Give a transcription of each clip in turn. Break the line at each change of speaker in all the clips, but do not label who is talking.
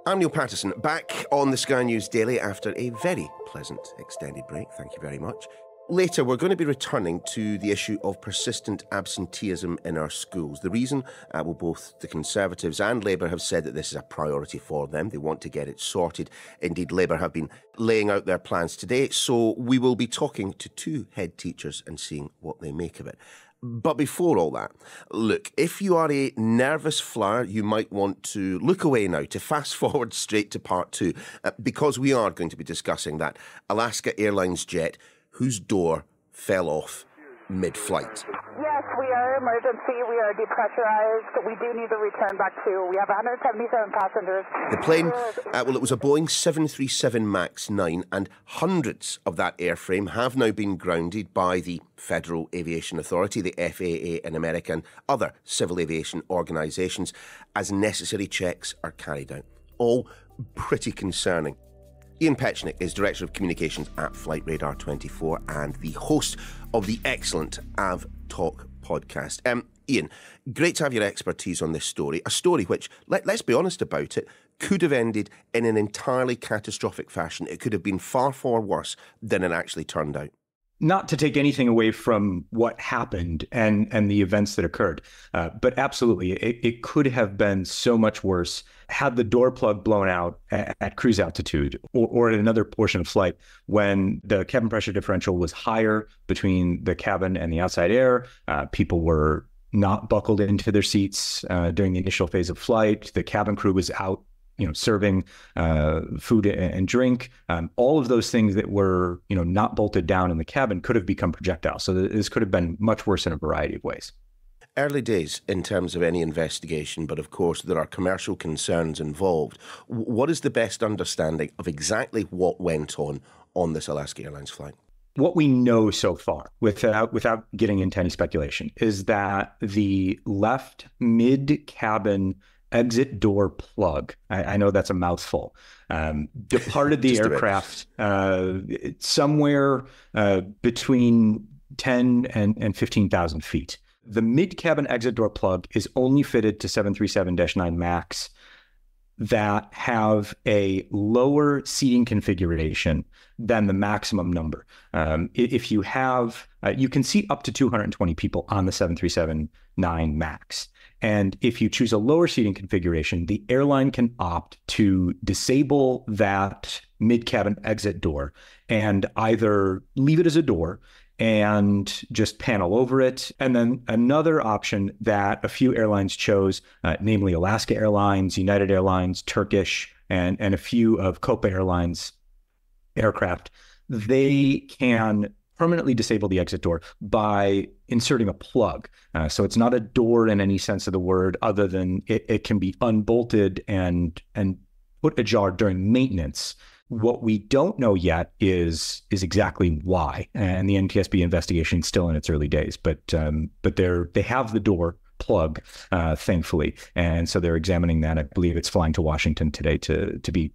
I'm Niall Paterson, back on the Sky News Daily after a very pleasant extended break. Thank you very much. Later, we're going to be returning to the issue of persistent absenteeism in our schools. The reason, well, both the Conservatives and Labour have said that this is a priority for them. They want to get it sorted. Indeed, Labour have been laying out their plans today, so we will be talking to two head teachers and seeing what they make of it. But before all that, look, if you are a nervous flyer, you might want to look away now, to fast forward straight to part two, because we are going to be discussing that Alaska Airlines jet whose door fell off mid-flight.
Yes, we are emergency. We are depressurized. We do need to return back to. We have 177 passengers.
The plane, well, it was a Boeing 737 MAX 9, and hundreds of that airframe have now been grounded by the Federal Aviation Authority, the FAA in America, and other civil aviation organisations as necessary checks are carried out. All pretty concerning. Ian Petchenik is Director of Communications at Flight Radar 24 and the host of the excellent AvTalk podcast. Ian, great to have your expertise on this story, a story which, let's be honest about it, could have ended in an entirely catastrophic fashion. It could have been far, far worse than it actually turned out.
Not to take anything away from what happened and the events that occurred, but absolutely, it could have been so much worse had the door plug blown out at cruise altitude or at another portion of flight when the cabin pressure differential was higher between the cabin and the outside air. People were not buckled into their seats during the initial phase of flight. The cabin crew was out serving food and drink. All of those things that were, not bolted down in the cabin could have become projectiles. So this could have been much worse in a variety of ways.
Early days in terms of any investigation, but of course there are commercial concerns involved. What is the best understanding of exactly what went on this Alaska Airlines flight?
What we know so far, without getting into any speculation, is that the left mid-cabin exit door plug, I know that's a mouthful, departed the aircraft somewhere between 10 and 15,000 feet. The mid-cabin exit door plug is only fitted to 737-9 MAX that have a lower seating configuration than the maximum number. If you have, you can seat up to 220 people on the 737-9 MAX. And if you choose a lower seating configuration, the airline can opt to disable that mid-cabin exit door and either leave it as a door and just panel over it. And then another option that a few airlines chose, namely Alaska Airlines, United Airlines, Turkish, and a few of Copa Airlines aircraft, they can permanently disable the exit door by inserting a plug. So it's not a door in any sense of the word, other than it can be unbolted and put ajar during maintenance. What we don't know yet is exactly why, and the NTSB investigation is still in its early days. But they have the door plug, thankfully, and so they're examining that. I believe it's flying to Washington today to be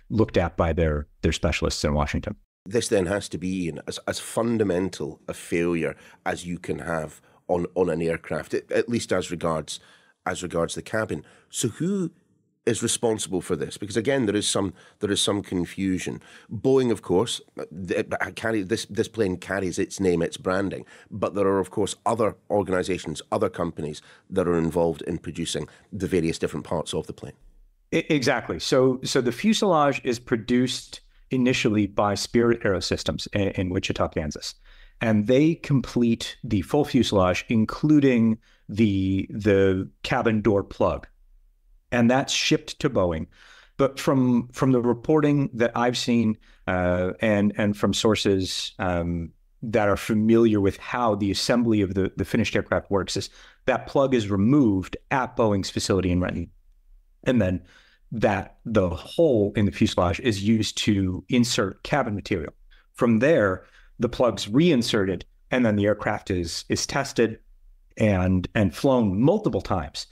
looked at by their specialists in Washington.
This then has to be as fundamental a failure as you can have on an aircraft, at least as regards the cabin. So who is responsible for this? Because again, there is some confusion. Boeing, of course, this plane carries its name, its branding, but there are, of course, other organisations, other companies that are involved in producing the various different parts of the plane.
Exactly. So the fuselage is produced initially by Spirit Aerosystems in Wichita, Kansas, and they complete the full fuselage, including the cabin door plug. And that's shipped to Boeing. But from the reporting that I've seen and from sources that are familiar with how the assembly of the finished aircraft works, is that plug is removed at Boeing's facility in Renton. And then that the hole in the fuselage is used to insert cabin material. From there, the plug's reinserted, and then the aircraft is tested and flown multiple times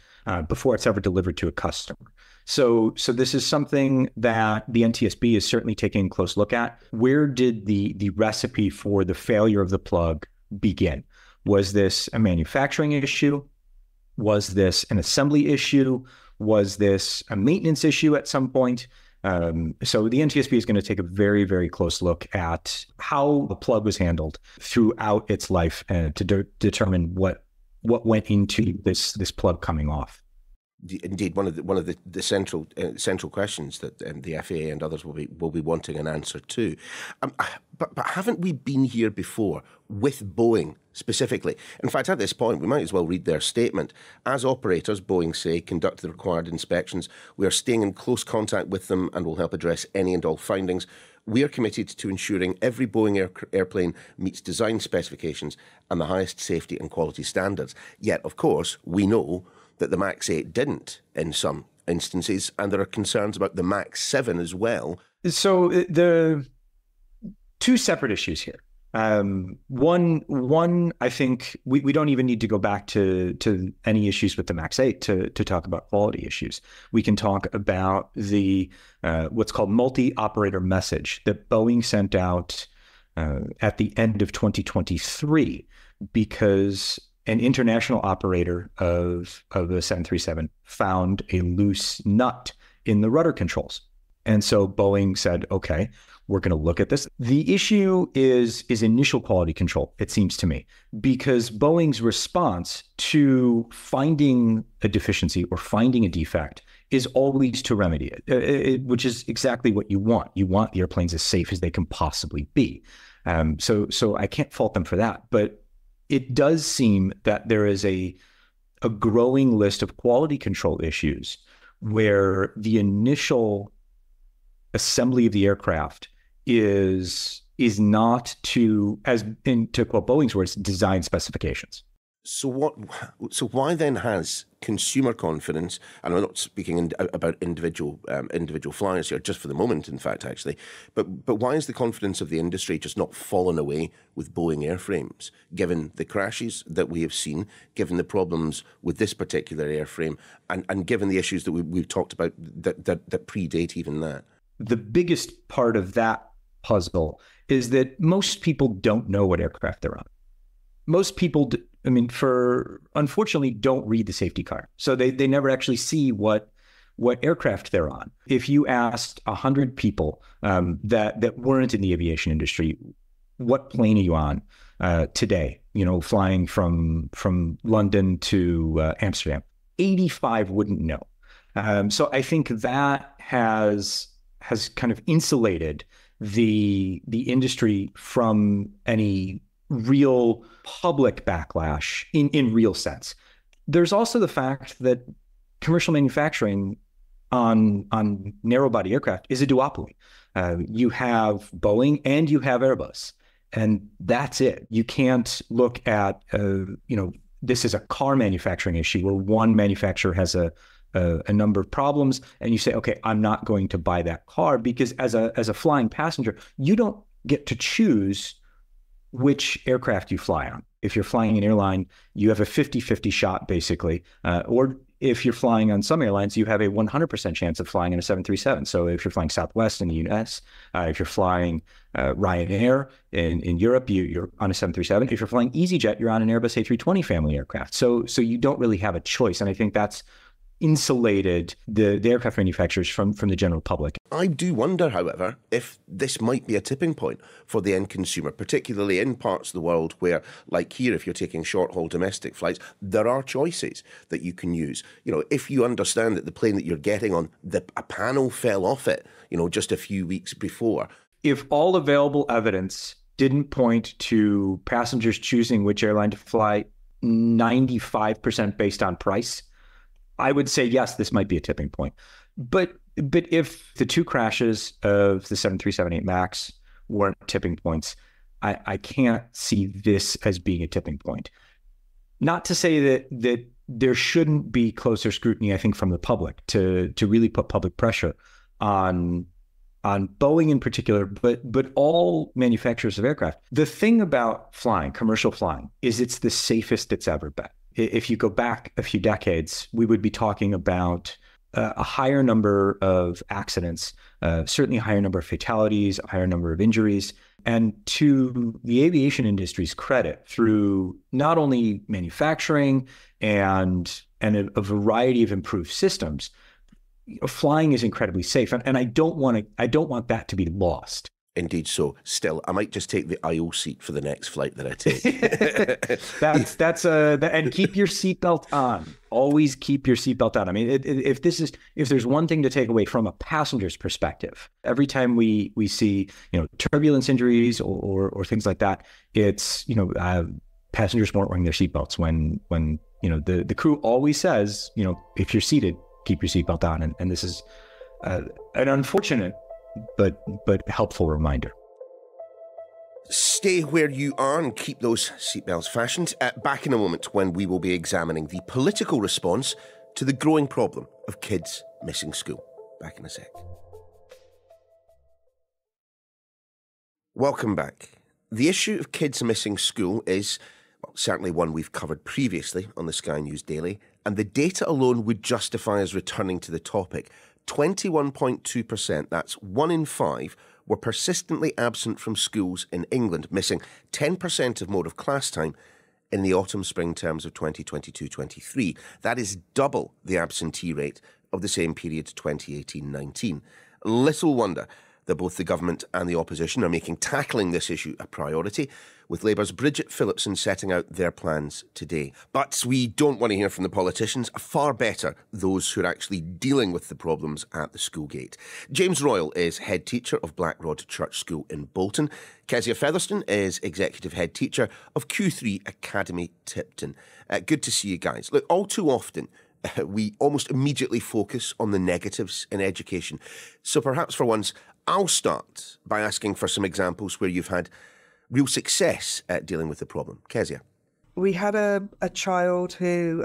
before it's ever delivered to a customer. So this is something that the NTSB is certainly taking a close look at. Where did the recipe for the failure of the plug begin? Was this a manufacturing issue? Was this an assembly issue? Was this a maintenance issue at some point? So the NTSB is going to take a very, very close look at how the plug was handled throughout its life to determine what went into this plug coming off.
Indeed, one of the central questions that the FAA and others will be wanting an answer to. But haven't we been here before with Boeing specifically? In fact, at this point, we might as well read their statement. As operators, Boeing say, conduct the required inspections. We are staying in close contact with them and will help address any and all findings. We are committed to ensuring every Boeing airplane meets design specifications and the highest safety and quality standards. Yet, of course, we know that the MAX 8 didn't in some instances, and there are concerns about the MAX 7 as well.
So the two separate issues here. One, I think we don't even need to go back to any issues with the MAX 8 to talk about quality issues. We can talk about the what's called multi-operator message that Boeing sent out at the end of 2023 because an international operator of the 737 found a loose nut in the rudder controls. And so Boeing said, okay, we're going to look at this. The issue is initial quality control, it seems to me, because Boeing's response to finding a deficiency or finding a defect is always to remedy it, which is exactly what you want. You want the airplanes as safe as they can possibly be. So I can't fault them for that. But it does seem that there is a growing list of quality control issues where the initial assembly of the aircraft is not to quote Boeing's words, design specifications.
So why then has consumer confidence, and I'm not speaking about individual flyers here, just for the moment, in fact, actually, but why is the confidence of the industry just not fallen away with Boeing airframes, given the crashes that we have seen, given the problems with this particular airframe, and given the issues that we've talked about that predate even that?
The biggest part of that puzzle is that most people don't know what aircraft they're on. Most people, unfortunately, don't read the safety card. So they never actually see what aircraft they're on. If you asked 100 people that weren't in the aviation industry, what plane are you on today? Flying from London to Amsterdam, 85 wouldn't know. So I think that has kind of insulated the industry from any real public backlash in real sense. There's also the fact that commercial manufacturing on narrow body aircraft is a duopoly. You have Boeing and you have Airbus, and that's it. You can't look at this is a car manufacturing issue where one manufacturer has a number of problems, and you say, okay, I'm not going to buy that car, because as a flying passenger, you don't get to choose which aircraft you fly on. If you're flying an airline, you have a 50-50 shot, basically. Or if you're flying on some airlines, you have a 100% chance of flying in a 737. So if you're flying Southwest in the US, if you're flying Ryanair in Europe, you're on a 737. If you're flying EasyJet, you're on an Airbus A320 family aircraft. So you don't really have a choice. And I think that's insulated the aircraft manufacturers from the general public.
I do wonder, however, if this might be a tipping point for the end consumer, particularly in parts of the world where, like here, if you're taking short-haul domestic flights, there are choices that you can use. If you understand that the plane that you're getting on, a panel fell off it, just a few weeks before.
If all available evidence didn't point to passengers choosing which airline to fly 95% based on price, I would say, yes, this might be a tipping point. But if the two crashes of the 737-8 MAX weren't tipping points, I can't see this as being a tipping point. Not to say that there shouldn't be closer scrutiny, I think, from the public to really put public pressure on Boeing in particular, but all manufacturers of aircraft. The thing about flying, commercial flying, is it's the safest it's ever been. If you go back a few decades, we would be talking about a higher number of accidents, certainly a higher number of fatalities, a higher number of injuries. And to the aviation industry's credit, through not only manufacturing and a variety of improved systems, flying is incredibly safe. And I don't want that to be lost.
Indeed so. Still, I might just take the aisle seat for the next flight that I take.
And keep your seatbelt on. Always keep your seatbelt on. I mean, if there's one thing to take away from a passenger's perspective, every time we see, turbulence injuries or things like that, it's, passengers weren't wearing their seatbelts when the crew always says, if you're seated, keep your seatbelt on. And this is an unfortunate but helpful reminder.
Stay where you are and keep those seatbelts fastened. Back in a moment when we will be examining the political response to the growing problem of kids missing school. Back in a sec. Welcome back. The issue of kids missing school is, certainly one we've covered previously on the Sky News Daily, and the data alone would justify us returning to the topic. 21.2%, that's 1 in 5, were persistently absent from schools in England, missing 10% of mode of class time in the autumn-spring terms of 2022-23. That is double the absentee rate of the same period 2018-19. Little wonder that both the government and the opposition are making tackling this issue a priority, with Labour's Bridget Phillipson setting out their plans today. But we don't want to hear from the politicians, far better those who are actually dealing with the problems at the school gate. James Royal is head teacher of Blackrod Church School in Bolton. Keziah Featherstone is executive head teacher of Q3 Academy Tipton. Good to see you guys. Look, all too often, we almost immediately focus on the negatives in education. So perhaps for once, I'll start by asking for some examples where you've had real success at dealing with the problem. Keziah.
We had a child who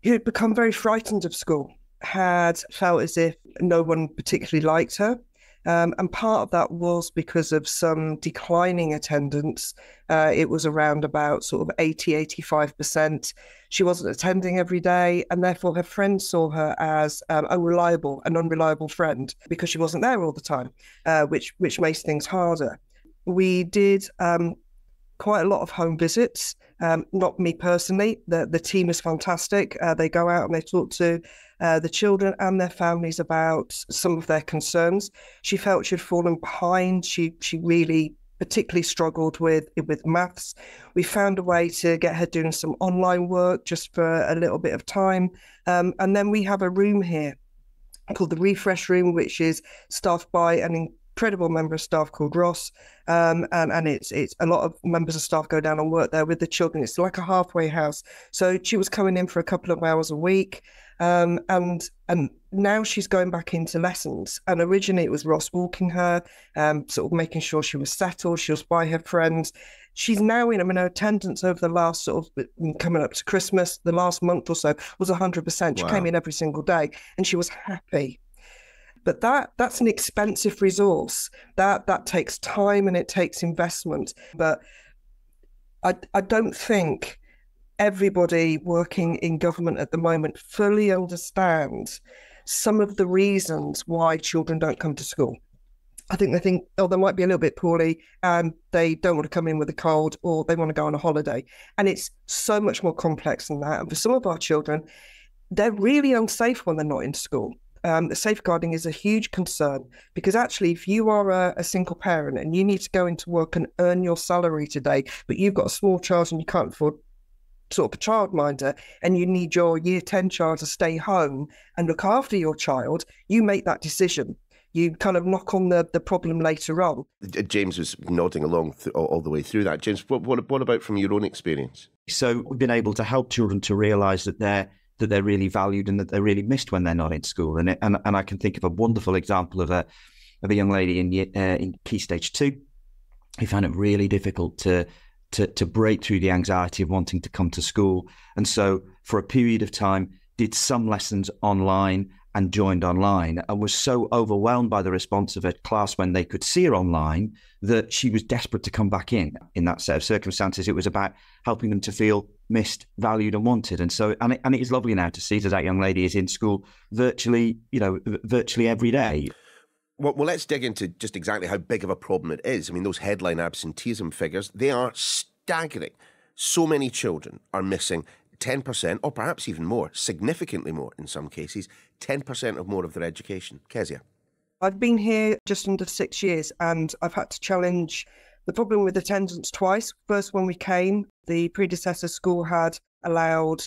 had become very frightened of school, had felt as if no one particularly liked her. And part of that was because of some declining attendance. It was around about sort of 80-85%. She wasn't attending every day, and therefore her friends saw her as an unreliable friend because she wasn't there all the time, which makes things harder. We did quite a lot of home visits, not me personally. The team is fantastic. They go out and they talk to the children and their families about some of their concerns. She felt she'd fallen behind. She really particularly struggled with maths. We found a way to get her doing some online work just for a little bit of time. And then we have a room here called the Refresh Room, which is staffed by an incredible member of staff called Ross. And it's a lot of members of staff go down and work there with the children. It's like a halfway house. So she was coming in for a couple of hours a week. And now she's going back into lessons. And originally it was Ross walking her, sort of making sure she was settled. She was by her friends. She's now in, her attendance over the last sort of coming up to Christmas, the last month or so was 100%. She came in every single day and she was happy. But that's an expensive resource. That takes time and it takes investment. But I don't think everybody working in government at the moment fully understands some of the reasons why children don't come to school. I think they think, they might be a little bit poorly and they don't want to come in with a cold or they want to go on a holiday. And it's so much more complex than that. And for some of our children, they're really unsafe when they're not in school. The safeguarding is a huge concern because actually if you are a single parent and you need to go into work and earn your salary today, but you've got a small child and you can't afford sort of a childminder and you need your year 10 child to stay home and look after your child, you make that decision. You kind of knock on the problem later on.
James was nodding along all the way through that. James, what about from your own experience?
So we've been able to help children to realise that they're really valued and that they're really missed when they're not in school. And I can think of a wonderful example of a young lady in Key Stage 2 who found it really difficult to break through the anxiety of wanting to come to school. And so for a period of time, did some lessons online and joined online and was so overwhelmed by the response of her class when they could see her online that she was desperate to come back in that set of circumstances. It was about helping them to feel missed, valued and wanted. And so, and it is lovely now to see that young lady is in school virtually every day.
Well, let's dig into just exactly how big of a problem it is. I mean, those headline absenteeism figures, they are staggering. So many children are missing 10%, or perhaps even more, significantly more in some cases, 10% or more of their education. Keziah?
I've been here just under 6 years, and I've had to challenge the problem with attendance twice. First, when we came, the predecessor school had allowed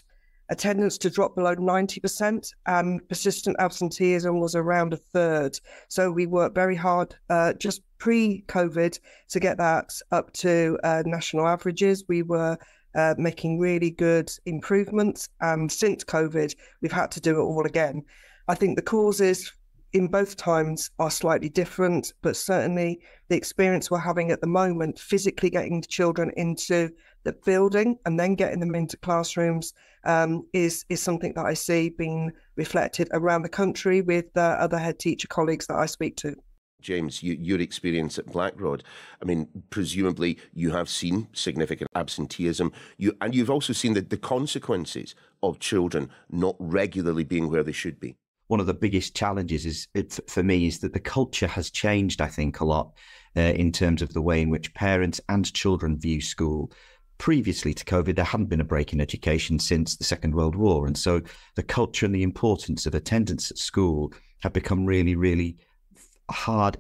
attendance to drop below 90%, and persistent absenteeism was around a third. So we worked very hard just pre-COVID to get that up to national averages. We were making really good improvements, and since COVID, we've had to do it all again. I think the causes in both times are slightly different, but certainly the experience we're having at the moment, physically getting the children into the building and then getting them into classrooms, is something that I see being reflected around the country with other head teacher colleagues that I speak to.
James, your experience at Blackrod, I mean, presumably you have seen significant absenteeism, and you've also seen the consequences of children not regularly being where they should be.
One of the biggest challenges for me is that the culture has changed, I think, a lot in terms of the way in which parents and children view school. Previously to COVID, there hadn't been a break in education since the Second World War. And so the culture and the importance of attendance at school have become really, really hard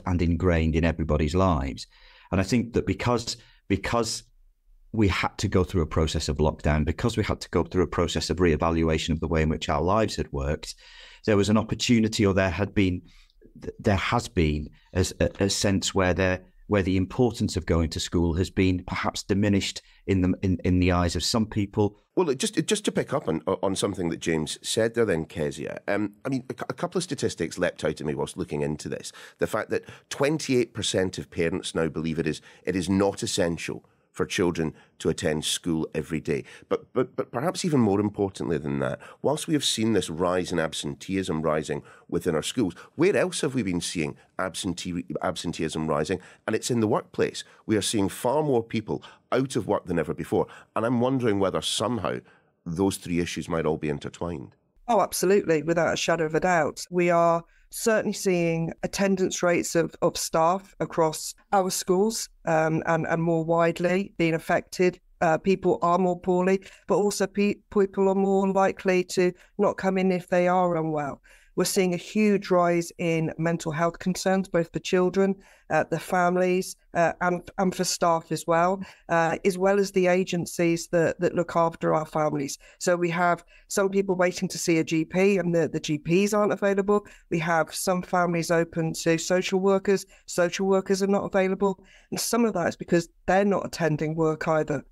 and ingrained in everybody's lives. And I think that because we had to go through a process of lockdown, because we had to go through a process of reevaluation of the way in which our lives had worked, there was an opportunity, or there has been a sense where the importance of going to school has been perhaps diminished in the eyes of some people.
Well, just to pick up on something that James said there then, Keziah, I mean, a couple of statistics leapt out at me whilst looking into this. The fact that 28% of parents now believe it is not essential for children to attend school every day. But perhaps even more importantly than that, whilst we have seen this rise in absenteeism rising within our schools, where else have we been seeing absenteeism rising? And it's in the workplace. We are seeing far more people out of work than ever before. And I'm wondering whether somehow those three issues might all be intertwined.
Oh, absolutely, without a shadow of a doubt. We are certainly seeing attendance rates of staff across our schools and more widely being affected. People are more poorly, but also people are more likely to not come in if they are unwell. We're seeing a huge rise in mental health concerns, both for children, the families, and for staff as well as the agencies that look after our families. So we have some people waiting to see a GP, and the GPs aren't available. We have some families open to social workers. Social workers are not available. And some of that is because they're not attending work either.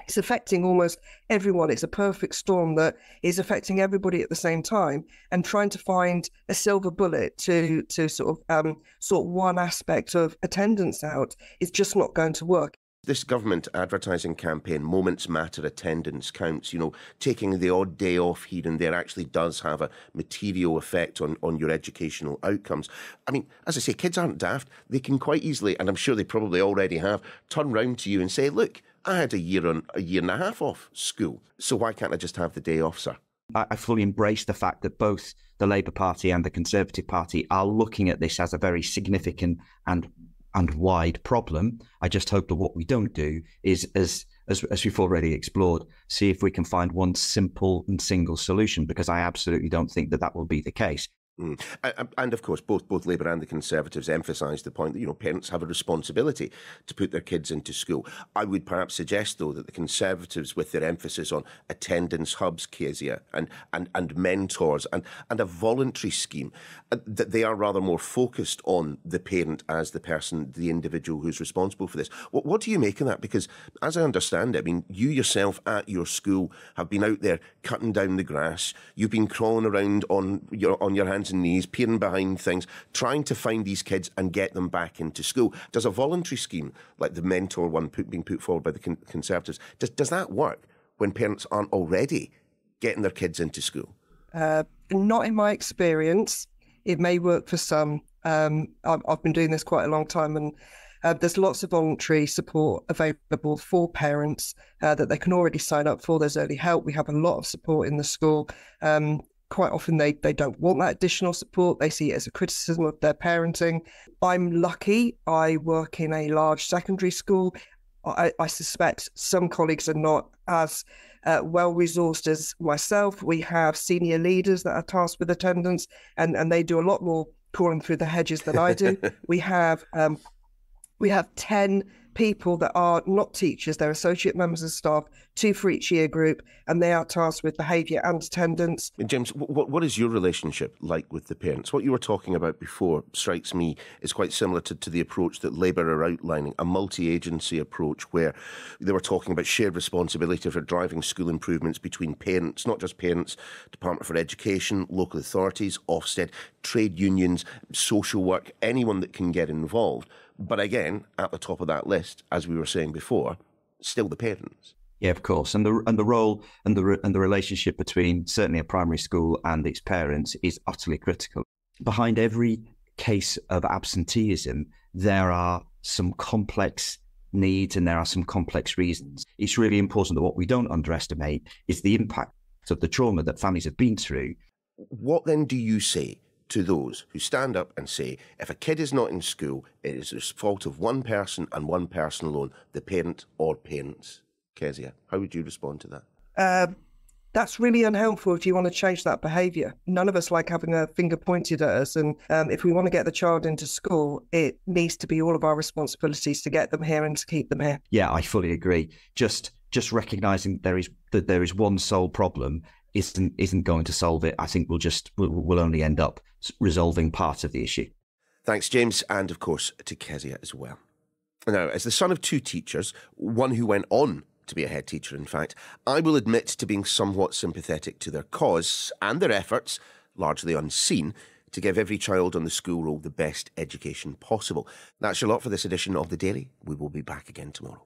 It's affecting almost everyone. It's a perfect storm that is affecting everybody at the same time, and trying to find a silver bullet to sort one aspect of attendance out is just not going to work.
This government advertising campaign, Moments Matter, Attendance Counts, taking the odd day off here and there actually does have a material effect on your educational outcomes. I mean, as I say, kids aren't daft. They can quite easily, and I'm sure they probably already have, turn round to you and say, look, I had a year and a half off school, so why can't I just have the day off, sir?
I fully embrace the fact that both the Labour Party and the Conservative Party are looking at this as a very significant and wide problem. I just hope that what we don't do is, as we've already explored, see if we can find one simple and single solution, because I absolutely don't think that will be the case.
And of course, both Labour and the Conservatives emphasise the point that, parents have a responsibility to put their kids into school. I would perhaps suggest, though, that the Conservatives, with their emphasis on attendance hubs, Keziah, and mentors and a voluntary scheme, that they are rather more focused on the parent as the person, the individual who's responsible for this. What do you make of that? Because, as I understand it, I mean, you yourself at your school have been out there cutting down the grass. You've been crawling around on your hands and knees, peering behind things, trying to find these kids and get them back into school. Does a voluntary scheme like the mentor one being put forward by the Conservatives, does that work when parents aren't already getting their kids into school?
Not in my experience. It may work for some. I've been doing this quite a long time, and there's lots of voluntary support available for parents that they can already sign up for. There's early help. We have a lot of support in the school. Quite often they don't want that additional support. They see it as a criticism of their parenting. I'm lucky. I work in a large secondary school. I suspect some colleagues are not as well-resourced as myself. We have senior leaders that are tasked with attendance, and they do a lot more crawling through the hedges than I do. We have 10 people that are not teachers, they're associate members of staff, 2 for each year group, and they are tasked with behaviour and attendance.
And James, what is your relationship like with the parents? What you were talking about before strikes me is quite similar to the approach that Labour are outlining, a multi-agency approach where they were talking about shared responsibility for driving school improvements between parents, not just parents, Department for Education, local authorities, Ofsted, trade unions, social work, anyone that can get involved. But again, at the top of that list, as we were saying before, still the parents.
Yeah, of course, and the role and the relationship between certainly a primary school and its parents is utterly critical. Behind every case of absenteeism, there are some complex needs and there are some complex reasons. It's really important that what we don't underestimate is the impact of the trauma that families have been through.
What then do you say to those who stand up and say, if a kid is not in school, it is the fault of one person and one person alone, the parent or parents? Keziah, how would you respond to that?
That's really unhelpful if you want to change that behaviour. None of us like having a finger pointed at us, and if we want to get the child into school, it needs to be all of our responsibilities to get them here and to keep them here.
Yeah, I fully agree. Just recognising that there is one sole problem isn't going to solve it. I think we'll only end up resolving part of the issue.
Thanks, James, and of course to Keziah as well. Now, as the son of 2 teachers, one who went on to be a head teacher, in fact, I will admit to being somewhat sympathetic to their cause and their efforts, largely unseen, to give every child on the school roll the best education possible. That's your lot for this edition of The Daily. We will be back again tomorrow.